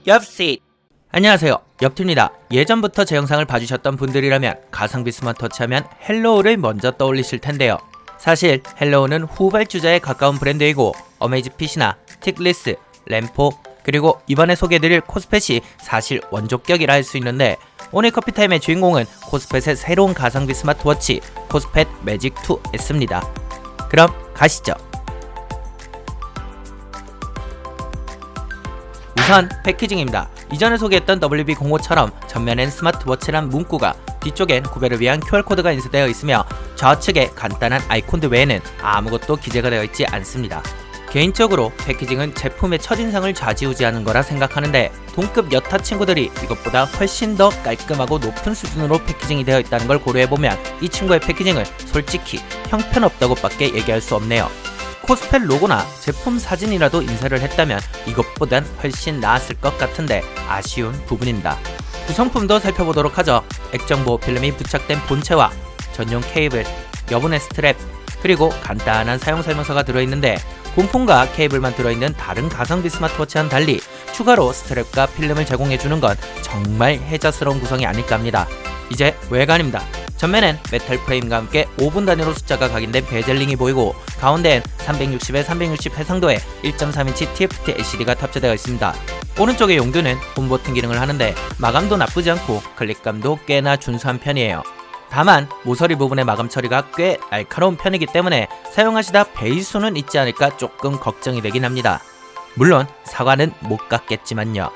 엽시! 안녕하세요, 엽투입니다. 예전부터 제 영상을 봐주셨던 분들이라면 가성비 스마트워치 하면 헬로우를 먼저 떠올리실 텐데요. 사실 헬로우는 후발주자에 가까운 브랜드이고 어메이즈핏이나 틱리스, 램포, 그리고 이번에 소개해드릴 코스펫이 사실 원조격이라 할 수 있는데, 오늘 커피타임의 주인공은 코스펫의 새로운 가성비 스마트워치 코스펫 매직2 S입니다. 그럼 가시죠. 우선 패키징입니다. 이전에 소개했던 WB05처럼 전면엔 스마트워치란 문구가, 뒤쪽엔 구매를 위한 QR코드가 인쇄되어 있으며 좌측에 간단한 아이콘들 외에는 아무것도 기재가 되어 있지 않습니다. 개인적으로 패키징은 제품의 첫인상을 좌지우지하는 거라 생각하는데, 동급 여타 친구들이 이것보다 훨씬 더 깔끔하고 높은 수준으로 패키징이 되어 있다는 걸 고려해보면 이 친구의 패키징을 솔직히 형편없다고 밖에 얘기할 수 없네요. 코스펫 로고나 제품 사진이라도 인쇄를 했다면 이것보단 훨씬 나았을 것 같은데 아쉬운 부분입니다. 구성품도 살펴보도록 하죠. 액정보호 필름이 부착된 본체와 전용 케이블, 여분의 스트랩, 그리고 간단한 사용 설명서가 들어있는데, 본품과 케이블만 들어있는 다른 가성비 스마트워치와는 달리 추가로 스트랩과 필름을 제공해주는 건 정말 혜자스러운 구성이 아닐까 합니다. 이제 외관입니다. 전면엔 메탈 프레임과 함께 5분 단위로 숫자가 각인된 베젤링이 보이고, 가운데엔 360에 360 해상도의 1.3인치 TFT LCD가 탑재되어 있습니다. 오른쪽의 용두는 홈 버튼 기능을 하는데 마감도 나쁘지 않고 클릭감도 꽤나 준수한 편이에요. 다만 모서리 부분의 마감 처리가 꽤 날카로운 편이기 때문에 사용하시다 베이수는 있지 않을까 조금 걱정이 되긴 합니다. 물론 사과는 못 깎겠지만요.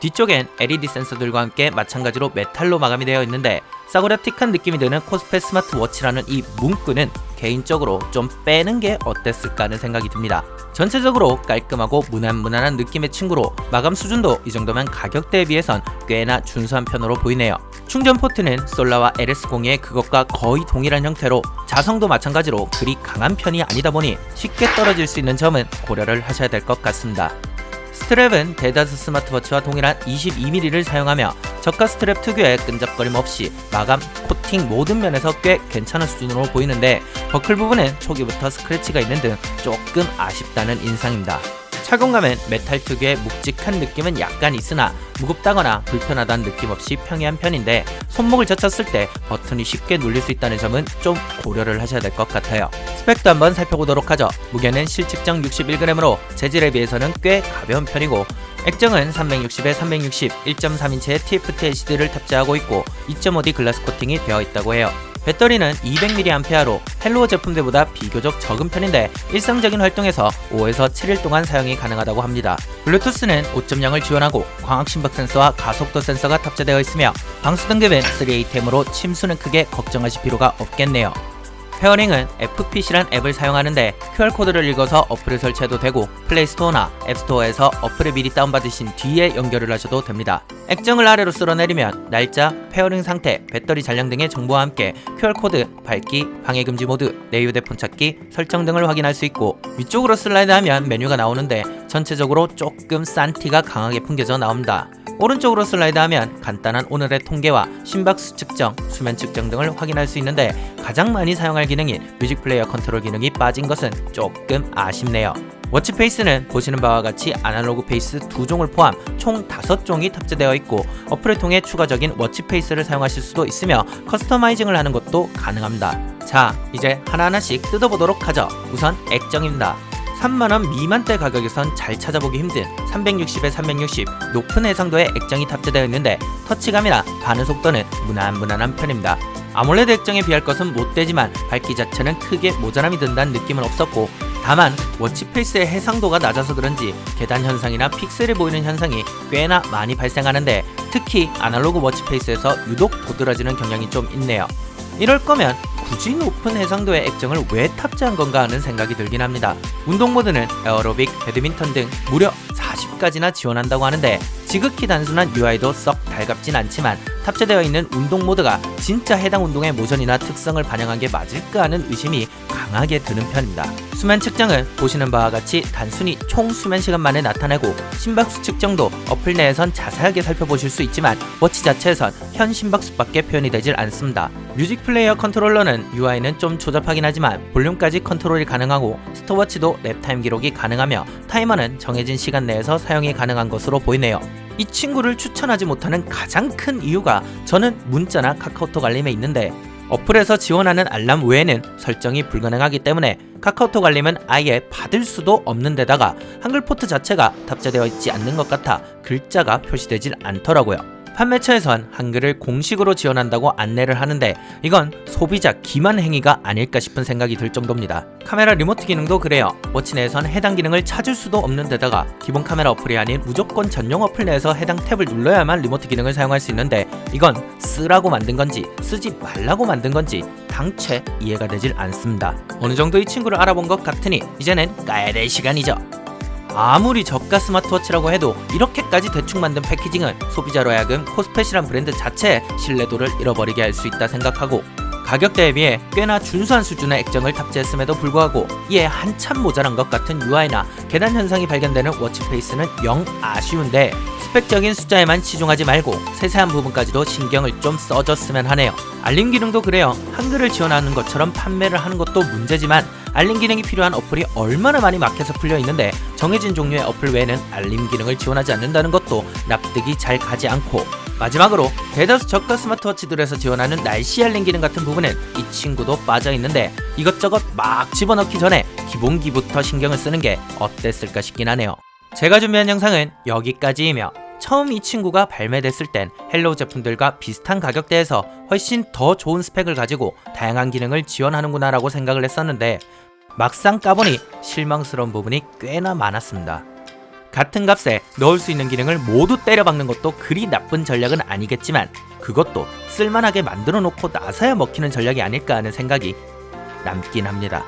뒤쪽엔 LED 센서들과 함께 마찬가지로 메탈로 마감이 되어 있는데, 싸구려틱한 느낌이 드는 코스펫 스마트워치라는 이 문구는 개인적으로 좀 빼는 게 어땠을까 하는 생각이 듭니다. 전체적으로 깔끔하고 무난무난한 느낌의 친구로 마감 수준도 이 정도면 가격대에 비해선 꽤나 준수한 편으로 보이네요. 충전 포트는 솔라와 LS02의 그것과 거의 동일한 형태로, 자성도 마찬가지로 그리 강한 편이 아니다 보니 쉽게 떨어질 수 있는 점은 고려를 하셔야 될 것 같습니다. 스트랩은 대다수 스마트워치와 동일한 22mm를 사용하며 저가 스트랩 특유의 끈적거림 없이 마감, 코팅 모든 면에서 꽤 괜찮은 수준으로 보이는데, 버클 부분은 초기부터 스크래치가 있는 등 조금 아쉽다는 인상입니다. 착용감은 메탈 특유의 묵직한 느낌은 약간 있으나 무겁다거나 불편하다는 느낌 없이 평이한 편인데, 손목을 젖혔을 때 버튼이 쉽게 눌릴 수 있다는 점은 좀 고려를 하셔야 될 것 같아요. 스펙도 한번 살펴보도록 하죠. 무게는 실측정 61g으로 재질에 비해서는 꽤 가벼운 편이고, 액정은 360에 360 1.3인치의 TFT LCD를 탑재하고 있고 2.5D 글라스 코팅이 되어 있다고 해요. 배터리는 200mAh로 헬로우 제품들보다 비교적 적은 편인데 일상적인 활동에서 5에서 7일 동안 사용이 가능하다고 합니다. 블루투스는 5.0을 지원하고 광학 심박 센서와 가속도 센서가 탑재되어 있으며 방수 등급은 3ATM으로 침수는 크게 걱정하실 필요가 없겠네요. 페어링은 FPC란 앱을 사용하는데 QR코드를 읽어서 어플을 설치해도 되고, 플레이스토어나 앱스토어에서 어플을 미리 다운받으신 뒤에 연결을 하셔도 됩니다. 액정을 아래로 쓸어내리면 날짜, 페어링 상태, 배터리 잔량 등의 정보와 함께 QR코드, 밝기, 방해금지 모드, 내 휴대폰 찾기, 설정 등을 확인할 수 있고, 위쪽으로 슬라이드하면 메뉴가 나오는데 전체적으로 조금 싼 티가 강하게 풍겨져 나옵니다. 오른쪽으로 슬라이드하면 간단한 오늘의 통계와 심박수 측정, 수면 측정 등을 확인할 수 있는데, 가장 많이 사용할 기능인 뮤직 플레이어 컨트롤 기능이 빠진 것은 조금 아쉽네요. 워치페이스는 보시는 바와 같이 아날로그 페이스 2종을 포함 총 5종이 탑재되어 있고, 어플을 통해 추가적인 워치페이스를 사용하실 수도 있으며 커스터마이징을 하는 것도 가능합니다. 자, 이제 하나하나씩 뜯어보도록 하죠. 우선 액정입니다. 3만원 미만대 가격에선 잘 찾아보기 힘든 360에 360 높은 해상도의 액정이 탑재되어 있는데, 터치감이나 반응 속도는 무난무난한 편입니다. 아몰레드 액정에 비할 것은 못되지만 밝기 자체는 크게 모자람이 든다는 느낌은 없었고, 다만 워치페이스의 해상도가 낮아서 그런지 계단 현상이나 픽셀이 보이는 현상이 꽤나 많이 발생하는데, 특히 아날로그 워치페이스에서 유독 도드라지는 경향이 좀 있네요. 이럴 거면 굳이 높은 해상도의 액정을 왜 탑재한 건가 하는 생각이 들긴 합니다. 운동 모드는 에어로빅, 배드민턴 등 무려 40까지나 지원한다고 하는데 지극히 단순한 UI도 썩 달갑진 않지만 탑재되어 있는 운동 모드가 진짜 해당 운동의 모션이나 특성을 반영한 게 맞을까 하는 의심이 강하게 드는 편입니다. 수면 측정은 보시는 바와 같이 단순히 총 수면 시간만을 나타내고 심박수 측정도 어플 내에선 자세하게 살펴보실 수 있지만 워치 자체에선 현 심박수밖에 표현이 되질 않습니다. 뮤직 플레이어 컨트롤러는 UI는 좀 조잡하긴 하지만 볼륨까지 컨트롤이 가능하고 스톱워치도 랩타임 기록이 가능하며 타이머는 정해진 시간 내에서 사용이 가능한 것으로 보이네요. 이 친구를 추천하지 못하는 가장 큰 이유가 저는 문자나 카카오톡 알림에 있는데 어플에서 지원하는 알람 외에는 설정이 불가능하기 때문에 카카오톡 알림은 아예 받을 수도 없는 데다가 한글 포트 자체가 탑재되어 있지 않는 것 같아 글자가 표시되질 않더라고요. 판매처에선 한글을 공식으로 지원한다고 안내를 하는데 이건 소비자 기만 행위가 아닐까 싶은 생각이 들 정도입니다. 카메라 리모트 기능도 그래요. 워치 내에선 해당 기능을 찾을 수도 없는 데다가 기본 카메라 어플이 아닌 무조건 전용 어플 내에서 해당 탭을 눌러야만 리모트 기능을 사용할 수 있는데 이건 쓰라고 만든 건지 쓰지 말라고 만든 건지 당최 이해가 되질 않습니다. 어느 정도 이 친구를 알아본 것 같으니 이제는 까야 될 시간이죠. 아무리 저가 스마트워치라고 해도 이렇게까지 대충 만든 패키징은 소비자로 하여금 코스펫이란 브랜드 자체의 신뢰도를 잃어버리게 할 수 있다 생각하고 가격대에 비해 꽤나 준수한 수준의 액정을 탑재했음에도 불구하고 이에 한참 모자란 것 같은 UI나 계단 현상이 발견되는 워치페이스는 영 아쉬운데 스펙적인 숫자에만 치중하지 말고 세세한 부분까지도 신경을 좀 써줬으면 하네요. 알림 기능도 그래요. 한글을 지원하는 것처럼 판매를 하는 것도 문제지만 알림 기능이 필요한 어플이 얼마나 많이 마켓에 풀려 있는데 정해진 종류의 어플 외에는 알림 기능을 지원하지 않는다는 것도 납득이 잘 가지 않고 마지막으로 대다수 저가 스마트워치들에서 지원하는 날씨 알림 기능 같은 부분은 이 친구도 빠져있는데 이것저것 막 집어넣기 전에 기본기부터 신경을 쓰는 게 어땠을까 싶긴 하네요. 제가 준비한 영상은 여기까지이며 처음 이 친구가 발매됐을 땐 헬로우 제품들과 비슷한 가격대에서 훨씬 더 좋은 스펙을 가지고 다양한 기능을 지원하는구나 라고 생각을 했었는데 막상 까보니 실망스러운 부분이 꽤나 많았습니다. 같은 값에 넣을 수 있는 기능을 모두 때려박는 것도 그리 나쁜 전략은 아니겠지만 그것도 쓸만하게 만들어 놓고 나서야 먹히는 전략이 아닐까 하는 생각이 남긴 합니다.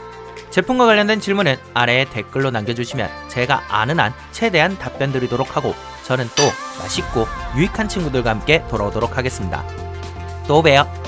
제품과 관련된 질문은 아래에 댓글로 남겨주시면 제가 아는 한 최대한 답변 드리도록 하고 저는 또 맛있고 유익한 친구들과 함께 돌아오도록 하겠습니다. 또 봬요.